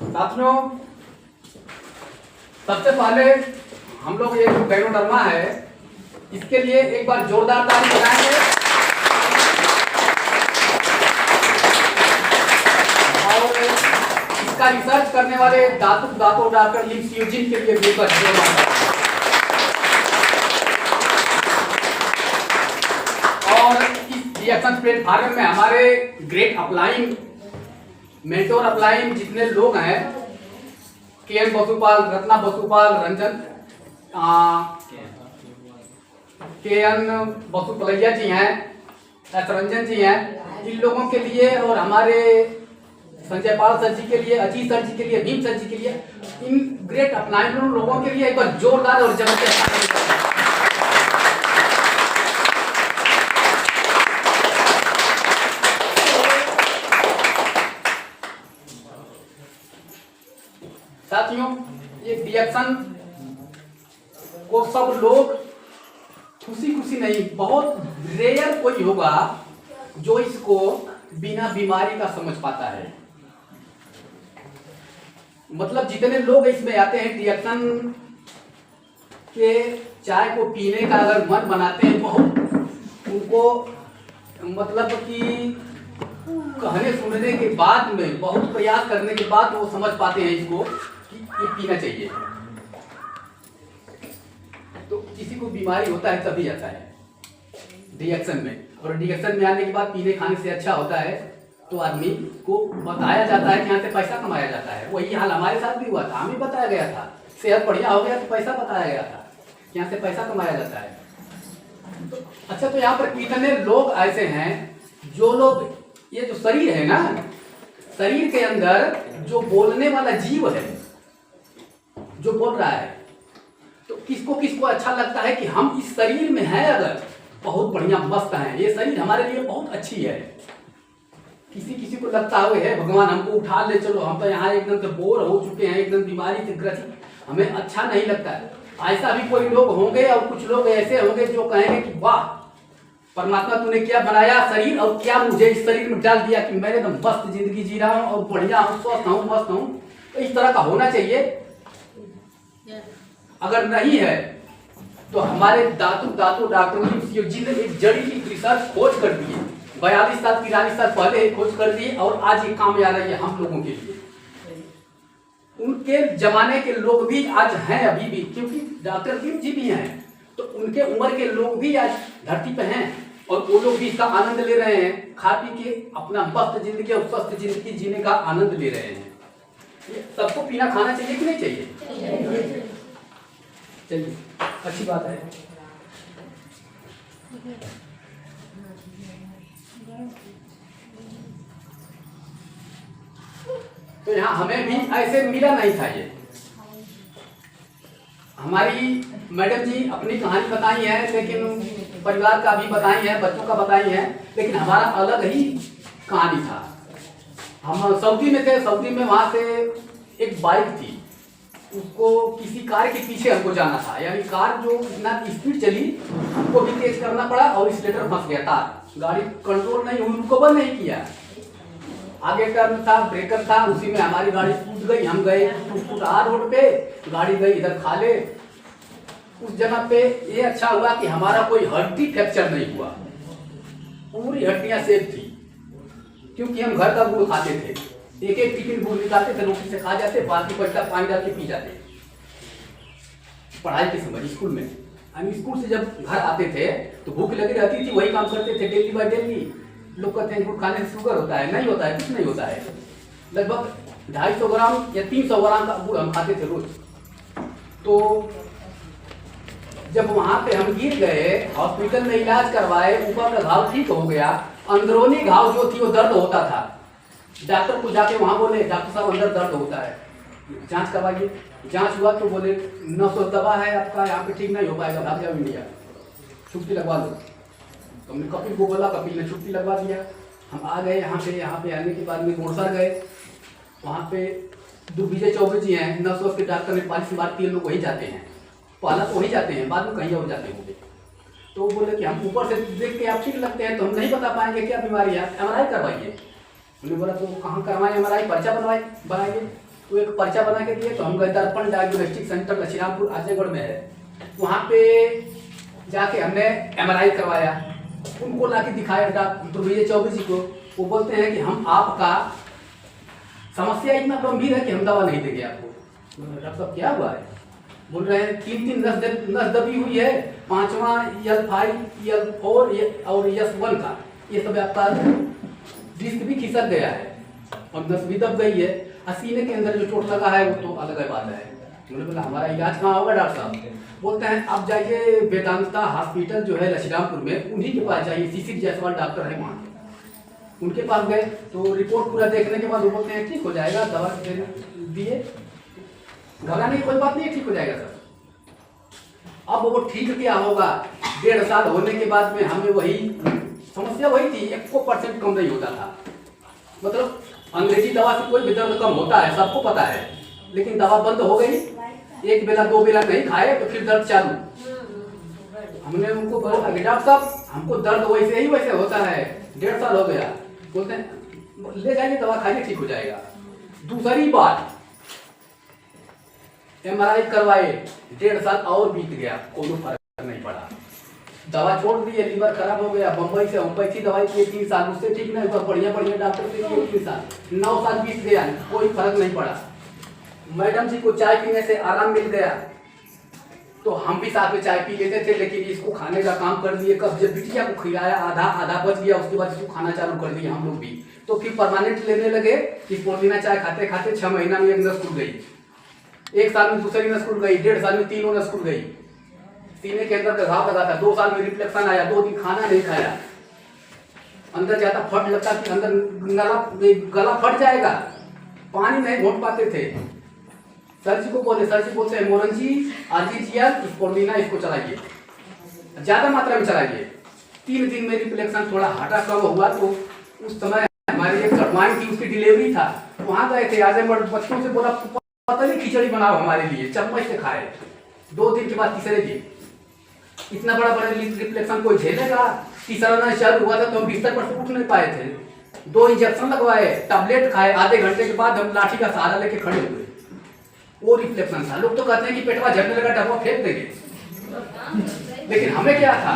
साथियों, सबसे पहले हम लोग ये जो गैनोडर्मा है इसके लिए एक बार जोरदार ताली बजाएंगे। और इसका रिसर्च करने वाले डॉक्टर लिम्स यूजिन के लिए भी एक बार जोरदार। और इस रिएक्शन प्लेटफॉर्म में हमारे ग्रेट अपलाइन मेंटोर अपलाइन जितने लोग हैं, के.एन. बसुपाल, रत्ना बसुपाल, रंजन के.एन. बसुपलैया जी हैं, एस रंजन जी हैं, इन लोगों के लिए और हमारे संजय पाल सर जी के लिए, अजीत सर जी के लिए, भीम सर जी के लिए, इन ग्रेट अपलाइन लोगों के लिए एक बार जोरदार और जबरदस्त। साथियों, ये रिएक्शन को सब लोग खुशी खुशी नहीं, बहुत रेयर कोई होगा जो इसको बिना बीमारी का समझ पाता है। मतलब जितने लोग इसमें आते हैं रिएक्शन के चाय को पीने का अगर मन बनाते हैं, बहुत उनको मतलब कि कहने सुनने के बाद में बहुत प्रयास करने के बाद वो समझ पाते हैं इसको कि ये पीना चाहिए। तो किसी को बीमारी होता है तभी आता है रिएक्शन में, और रिएक्शन में आने के बाद पीने खाने से अच्छा होता है तो आदमी को बताया जाता है कि यहाँ से पैसा कमाया जाता है। वही हाल हमारे साथ भी हुआ था, हमें बताया गया था, सेहत बढ़िया हो गया तो पैसा बताया गया था कि यहाँ से पैसा कमाया जाता है। तो अच्छा, तो यहाँ पर कितने लोग ऐसे हैं जो लोग, ये जो शरीर है ना, शरीर के अंदर जो बोलने वाला जीव है जो बोल रहा है, तो किसको किसको अच्छा लगता है कि हम इस शरीर में हैं, अगर बहुत बढ़िया मस्त हैं, ये शरीर हमारे लिए बहुत अच्छी है। किसी किसी को लगता है भगवान हमको उठा ले चलो, हम तो यहाँ एकदम से बोर हो चुके हैं, एकदम बीमारी से ग्रसित, हमें अच्छा नहीं लगता है। ऐसा भी कोई लोग होंगे और कुछ लोग ऐसे होंगे जो कहेंगे कि वाह परमात्मा तूने क्या बनाया शरीर, और क्या मुझे इस शरीर में डाल दिया कि मैं एकदम मस्त जिंदगी जी रहा हूँ और बढ़िया हूँ, स्वस्थ हूँ, मस्त हूँ। तो इस तरह का होना चाहिए। अगर नहीं है तो हमारे डॉक्टर लिम्स यूजिन ने एक जड़ी की रिसर्च खोज कर दी है, 42 साल 43 साल पहले ही खोज कर दी, और आज ये काम आ रही है हम लोगों के लिए। उनके जमाने के लोग भी आज हैं अभी भी, क्योंकि डॉक्टर लिम्स जी भी हैं, तो उनके उम्र के लोग भी आज धरती पे हैं और वो लोग भी इसका आनंद ले रहे हैं, खा पी के अपना मस्त जिंदगी और स्वस्थ जिंदगी जीने का आनंद ले रहे हैं। सबको पीना खाना चाहिए कि नहीं चाहिए? चलिए, अच्छी बात है। तो यहाँ हमें भी ऐसे मिला नहीं था। ये हमारी मैडम जी अपनी कहानी बताई है, लेकिन परिवार का भी बताई है, बच्चों का बताई है, लेकिन हमारा अलग ही कहानी था। हम सऊदी में थे, सऊदी में वहां से एक बाइक थी, उसको किसी कार के पीछे हमको जाना था, यानी कार जो इतना स्पीड चली हमको भी तेज करना पड़ा और स्लेटर फंस गया था, गाड़ी कंट्रोल नहीं हुई, उनको बंद नहीं किया, आगे टर्न था, ब्रेकर था, उसी में हमारी गाड़ी कूद गई, हम गए फुटहार रोड पे, गाड़ी गई इधर खाले। उस जगह पे ये अच्छा हुआ कि हमारा कोई हड्डी फ्रैक्चर नहीं हुआ, पूरी हड्डियां सेफ थी, क्योंकि हम घर का गुड़ खाते थे, एक एक टिफिन गुड़ निकालते थे, रोटी से खा जाते, बाकी बचता पानी डाल के पी जाते। पढ़ाई के समय स्कूल में, हम स्कूल से जब घर आते थे तो भूख लगी रहती थी, वही काम करते थे डेली बाय डेली। लोग कहते हैं गुड़ खाने से शुगर होता है, नहीं होता है, कुछ नहीं होता है। लगभग 250 ग्राम या 300 ग्राम का गुड़ हम खाते थे रोज। तो जब वहां पे हम गिर गए, हॉस्पिटल में इलाज करवाए, ऊपर का घाव ठीक हो गया, अंदरूनी घाव जो थी वो दर्द होता था। डॉक्टर को जाके वहां बोले, डॉक्टर साहब अंदर दर्द होता है, जांच करवाइए। जांच हुआ तो बोले 900 दवा है आपका, यहाँ पे ठीक नहीं हो पाएगा, भाग जाओ इंडिया, छुट्टी लगवा दो। तो हमने कपिल को बोला, कपिल ने छुट्टी लगवा दिया। हम आ गए यहाँ पे आने के बाद में गोड़सर गए, वहाँ पे विजय चौबे जी हैं, 900 के डॉक्टर ने 40 बार 3 लोग वही जाते हैं, पहला तो वही जाते हैं, बाद में कहीं और जाते होंगे। तो वो बोले कि हम ऊपर से देख के आप ठीक लगते हैं तो हम नहीं बता पाएंगे क्या बीमारी है, MRI करवाइए। हमने बोला तो कहाँ करवाएं, MRI पर्चा बनाएंगे। तो एक पर्चा बना के दिए। तो हम गए दर्पण डायग्नोस्टिक सेंटर लक्ष्मीरामपुर आजमगढ़ में है, वहाँ पे जाके हमने MRI करवाया। उनको लाके दिखाया डॉक्टर विजय चौबे जी को। वो बोलते हैं कि हम आपका समस्या इतना गंभीर है कि हम दवा नहीं देंगे आपको। डॉक्टर साहब क्या हुआ है? बोल रहे हैं 3 नस दबी हुई है, 5वां L5 L4 और S1 का ये सब आपका डिस्क भी खिसक गया है और नस भी दब गई है। सीने के अंदर जो चोट लगा है वो तो अलग बात है। उन्होंने बोला हमारा इलाज कहाँ होगा डॉक्टर साहब? बोलते हैं आप जाइए वेदांता हॉस्पिटल जो है लक्ष्मीरामपुर में, उन्हीं के पास जाइए, CC जायसवाल डॉक्टर है वहाँ के। उनके पास गए तो रिपोर्ट पूरा देखने के बाद वो बोलते हैं ठीक हो जाएगा, दवा दिए, घबराने की कोई बात नहीं, ठीक हो जाएगा सर। अब वो ठीक क्या होगा? 1.5 साल होने के बाद में हमें वही समस्या वही थी, 1% कम नहीं होता था। मतलब अंग्रेजी दवा से कोई भी दर्द कम होता है, सबको पता है, लेकिन दवा बंद हो गई, 1 बेला 2 बेला नहीं खाए तो फिर दर्द चालू। हमने उनको बोला कि डॉक्टर साहब हमको दर्द वैसे ही वैसे होता है, 1.5 साल हो गया। बोलते हैं ले जाइए दवा खाइए ठीक हो जाएगा। दूसरी बात MRI करवाए, 1.5 साल और बीत गया, कोई फर्क नहीं पड़ा। दवा छोड़ दी, लीवर खराब हो गया, बम्बई से होम्योपैथी दवाई किए 3 साल, उससे ठीक नहीं हुआ, बढ़िया डॉक्टर से किए 3 साल, 9 साल बीत गया, कोई फर्क नहीं पड़ा। मैडम जी को चाय पीने से आराम मिल गया, तो हम भी साथ में चाय पी लेते थे, लेकिन इसको खाने का काम कर दिए। कब जब बिटिया को खिलाया आधा बच गया, उसके बाद इसको खाना चालू कर दिया हम लोग भी। तो फिर परमानेंट लेने लगे कि पोर्टिना चाय खाते खाते 6 महीना में 1 नस खुल गई, 1 साल में दूसरी नस खुल गई, 1.5 साल में 3 नस खुल गई, सीने के अंदर का घाव लगा था, 2 साल में रिफ्लेक्शन आया, 2 दिन खाना नहीं खाया, अंदर जाता फट लगता कि अंदर गला फट जाएगा, पानी नहीं घोट पाते थे। सर जी को बोले, सर जी बोलते हैं मोरन जी आरजीजीआर स्पोर्टिना इसको चलाइए, ज्यादा मात्रा में चलाइए। 3 दिन में रिफ्लेक्शन थोड़ा हटा कम हुआ। तो उस समय हमारी एक सटवाइन की उसकी डिलीवरी था, वहां गए थे आजमगढ़, बच्चों से बोला पता नहीं खिचड़ी बनाओ हमारे लिए, चम्मच से खाए। 2 दिन के बाद तीसरे दिन इतना बड़ा रिफ्लेक्शन कोई झेलेगा? तीसरा दिन चालू हुआ था तो हम बिस्तर पर से उठ नहीं पाए थे, 2 इंजेक्शन लगवाए, टैबलेट खाए, आधे घंटे के बाद हम लाठी का सहारा लेके खड़े हुए। वो रिफ्लेक्शन था। लोग तो कहते हैं कि पेटवा झड़ने लगा डब्बा फेंक देंगे, लेकिन हमें क्या था?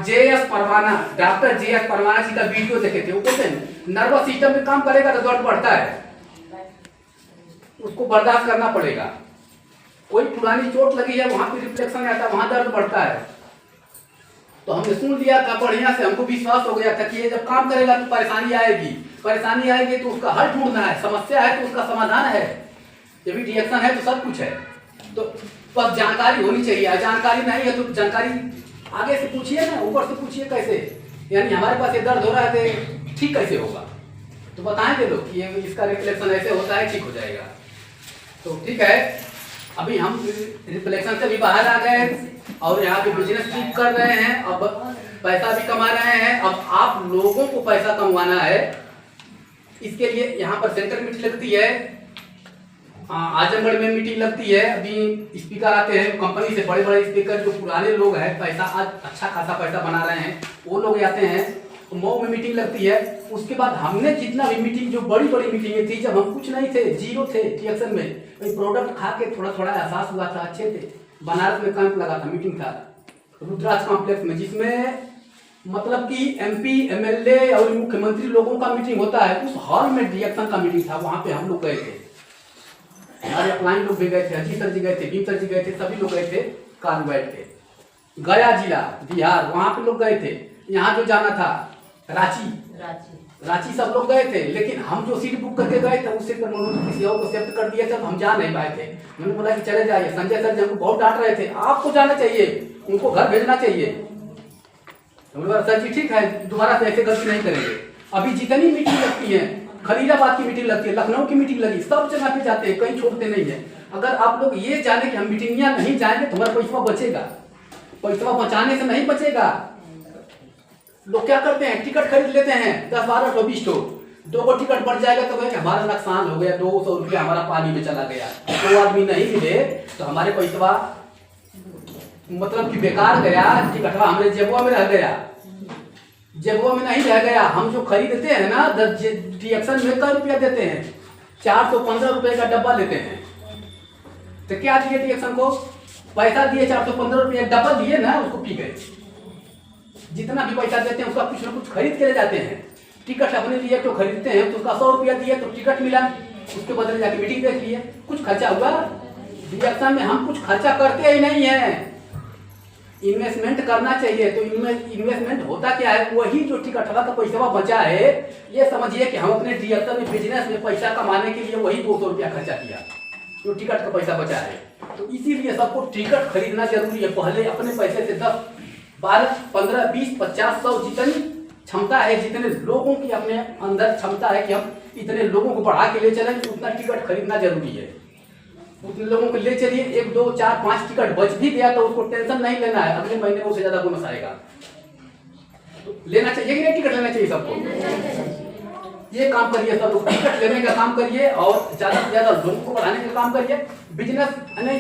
JS परवाना, डॉक्टर JS परवाना जी का वीडियो देखे थे। वो कहते हैं नर्वस सिस्टम में काम करेगा तो दर्द बढ़ता है, उसको बर्दाश्त करना पड़ेगा। कोई पुरानी चोट लगी है वहां पे रिफ्लेक्शन आता है, वहां दर्द बढ़ता है। तो हमने सुन लिया था बढ़िया से, हमको विश्वास हो गया था कि ये जब काम करेगा तो परेशानी आएगी तो उसका हल ढूंढना है, समस्या है तो उसका समाधान है, जब भी रिएक्शन है तो सब कुछ है। तो बस जानकारी होनी चाहिए, जानकारी नहीं है तो जानकारी आगे से पूछिए ना, ऊपर से पूछिए कैसे, यानी हमारे पास ये दर्द हो रहा है तो ठीक कैसे होगा, तो बताएंगे लोग कि ये इसका रिफ्लेक्शन ऐसे होता है, ठीक हो जाएगा। तो ठीक है, अभी हम रिफ्लेक्शन से भी बाहर आ गए और यहाँ पे बिजनेस भी कर रहे हैं, अब पैसा भी कमा रहे हैं। अब आप लोगों को पैसा कमवाना है, इसके लिए यहाँ पर सेंटर मीटिंग लगती है, आजमगढ़ में मीटिंग लगती है। अभी स्पीकर आते हैं कंपनी से, बड़े बड़े स्पीकर जो पुराने लोग हैं, पैसा आज अच्छा खासा पैसा बना रहे हैं, वो लोग आते हैं। तो मऊ में मीटिंग लगती है। उसके बाद हमने जितना भी मीटिंग, जो बड़ी बड़ी मीटिंगें थी, जब हम कुछ नहीं थे, जीरो थे रिएक्शन में, वही प्रोडक्ट खा के थोड़ा थोड़ा एहसास हुआ था, अच्छे थे। बनारस में कैंप लगा था, मीटिंग था रुद्राज कॉम्प्लेक्स में, जिसमें मतलब कि MP MLA और मुख्यमंत्री लोगों का मीटिंग होता है, उस हॉल में रिएक्शन का मीटिंग था। वहां पे हम लोग गए थे, हमारे अपलाइन लोग भी गए थे, अजीत सर जी गए थे, भीम सर जी गए थे, सभी लोग गए थे कार में बैठ के। गया जिला बिहार, वहां पे लोग गए थे। यहाँ जो जाना था रांची सब लोग गए थे, लेकिन हम जो सीट बुक करके गए थे उससे किसी और को शिफ्ट कर दिया था, हम जा नहीं पाए थे। मैंने बोला कि चले जाइए। संजय सर जी हमको बहुत डांट रहे थे, आपको जाना चाहिए, उनको घर भेजना चाहिए। हमने बोला सर जी ठीक है, दोबारा से ऐसे गलती नहीं करेंगे। अभी जितनी मीटिंग लगती है, खलीलाबाद की मीटिंग लगती है, लखनऊ की मीटिंग लगी, सब जगह पे जाते हैं, कहीं छोड़ते नहीं है। अगर आप लोग ये जाने कि हम मीटिंगिया नहीं जाएंगे तो हमारा पैसा बचेगा, पैसा बचाने से नहीं बचेगा। लोग क्या करते हैं, टिकट खरीद लेते हैं 10, 12, 20 ठो, 2 टिकट बढ़ जाएगा तो कहेंगे हमारा नुकसान हो गया, 200 रुपया हमारा पानी में चला गया। 2 आदमी नहीं मिले तो हमारे पैसा मतलब कि बेकार गया, टिकटवा हमारे जेबुआ में रह गया। जेबों में नहीं रह गया। हम जो खरीदते हैं ना डीएक्शन में कई रुपया देते हैं, 415 रुपये का डब्बा लेते हैं। तो क्या दिए डीएक्शन को? पैसा दिए 415 रुपये, डब्बा दिए ना, उसको पी गए। जितना भी पैसा देते हैं उसका कुछ ना कुछ खरीद के ले जाते हैं। टिकट अपने लिए तो खरीदते हैं, तो उसका 100 रुपया दिए तो टिकट मिला, उसके बदले जाके मीटिंग देख लिए, कुछ खर्चा हुआ। डीएक्शन में हम कुछ खर्चा करते ही नहीं है। इन्वेस्टमेंट करना चाहिए। तो इन्वेस्टमेंट होता क्या है? वही जो टिकटवा का पैसा बचा है, ये समझिए कि हम अपने डीएक्शन में बिजनेस में पैसा कमाने के लिए वही 200 रुपया खर्चा किया, जो टिकट का पैसा बचा है। तो इसीलिए सबको टिकट खरीदना जरूरी है। पहले अपने पैसे से 10, 12, 15, 20, 50, 100 जितनी क्षमता है, जितने लोगों की अपने अंदर क्षमता है कि हम इतने लोगों को बढ़ा के ले चलें, उतना टिकट खरीदना जरूरी है। उतने लोगों को ले चलिए, 1, 2, 4, 5 टिकट बच भी गया तो उसको टेंशन नहीं लेना है, अगले महीने उससे ज्यादा बोनस आएगा। तो लेना चाहिए कि नहीं? टिकट लेना चाहिए सबको। ये काम करिए, सब लोग टिकट लेने का काम करिए और ज्यादा से ज्यादा लोगों को बढ़ाने का काम करिए। बिजनेस यानी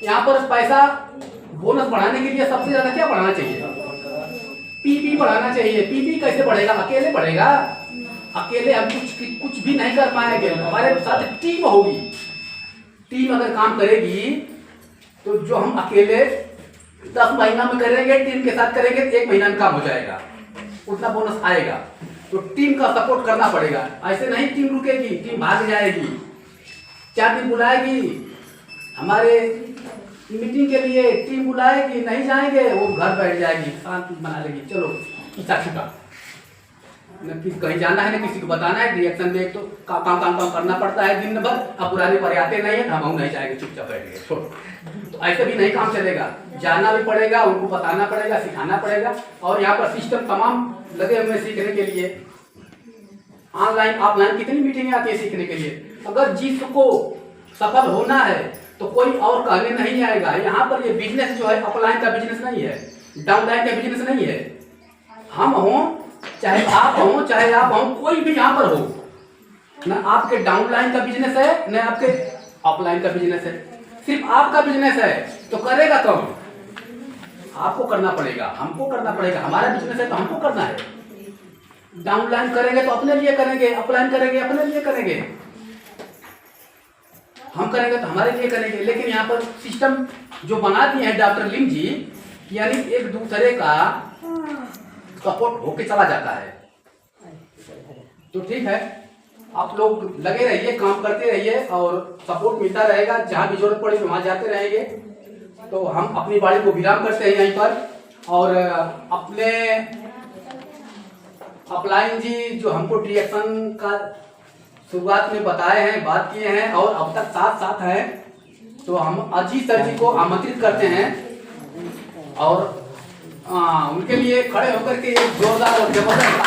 यहाँ पर पैसा बोनस बढ़ाने के लिए सबसे ज्यादा क्या बढ़ाना चाहिए? पीपी बढ़ाना चाहिए। पीपी कैसे बढ़ेगा? अकेले बढ़ेगा? अकेले हम कुछ भी नहीं कर पाएंगे। हमारे साथ टीम होगी। टीम अगर काम करेगी तो जो हम अकेले 10 महीना में करेंगे, टीम के साथ करेंगे, 1 महीना में काम हो जाएगा, उतना बोनस आएगा। तो टीम का सपोर्ट करना पड़ेगा। ऐसे नहीं टीम रुकेगी, टीम भाग जाएगी। 4 दिन बुलाएगी हमारे मीटिंग के लिए, टीम बुलाएगी, नहीं जाएंगे, वो घर बैठ जाएगी, शांति बना लेगी, चलो छुपा। न कहीं जाना है, न किसी को बताना है। डीएक्शन में एक तो काम करना पड़ता है दिन भर। अब पुराने पर आते नहीं है, हम नहीं जाएंगे, चुपचाप बैठेंगे, छोड़। तो ऐसे भी नहीं काम चलेगा, जाना भी पड़ेगा, उनको बताना पड़ेगा, सिखाना पड़ेगा। और यहाँ पर सिस्टम तमाम लगे हुए सीखने के लिए। ऑनलाइन ऑफलाइन कितनी मीटिंगें आती है सीखने के लिए। अगर जिसको सफल होना है तो कोई और कहने नहीं आएगा। यहाँ पर ये बिजनेस जो है अपलाइन का बिजनेस नहीं है, डाउनलाइन का बिजनेस नहीं है। हम हों चाहे आप हो, चाहे आप हो, कोई भी यहाँ पर हो, ना आपके डाउनलाइन का बिजनेस है, ना आपके अपलाइन का बिजनेस है। सिर्फ आपका बिजनेस है तो करेगा कौन? आपको करना पड़ेगा, हमको करना पड़ेगा। हमारा बिजनेस है तो हमको करना है। डाउनलाइन करेंगे तो अपने लिए करेंगे, अपलाइन करेंगे अपने लिए करेंगे, हम करेंगे तो हमारे लिए करेंगे। लेकिन यहाँ पर सिस्टम जो बना दिए हैं डॉक्टर लिम जी, यानी एक दूसरे का सपोर्ट होके चला जाता है। तो ठीक है, आप लोग लगे रहिए, काम करते रहिए और सपोर्ट मिलता रहेगा। जहाँ भी जरूरत पड़े वहाँ जाते रहेंगे। तो हम अपनी बाड़ी को विराम करते हैं यहीं पर। और अपने अपलाइन जी जो हमको डीएक्शन का शुरुआत में बताए हैं, बात किए हैं और अब तक साथ हैं, तो हम अजीत सर जी को आमंत्रित करते हैं और उनके लिए खड़े होकर के एक जोरदार और जबरदस्त